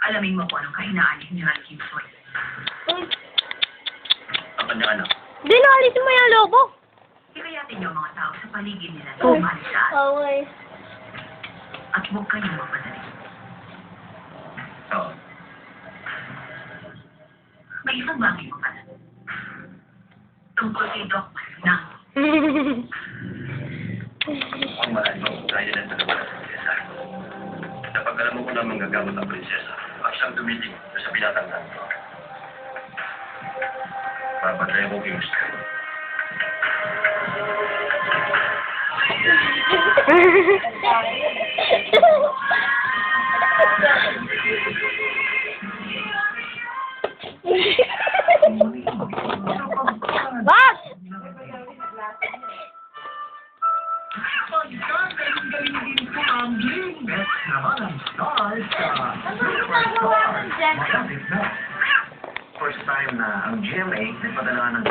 Alamin mo kung anong kahinaan ni General Kim Soy. Ang kanyang anak. Di, naalisin mo yung lobo. Hikayatin niyo ang mga tao sa paligid nila na umalis siya Okay. at huwag kayong mapadali. Oo. May isang bagay pa pala. Tungkol kay Doc Nang. Ang mahal mo, kaya na talaga ng prinsesa. Kapag alam mo kung na manggagamot ang prinsesa, ang siyang dumiting sa pinatanggal. Papatay ko yung gusto. Boss! First time na ang GMA nagpadala ng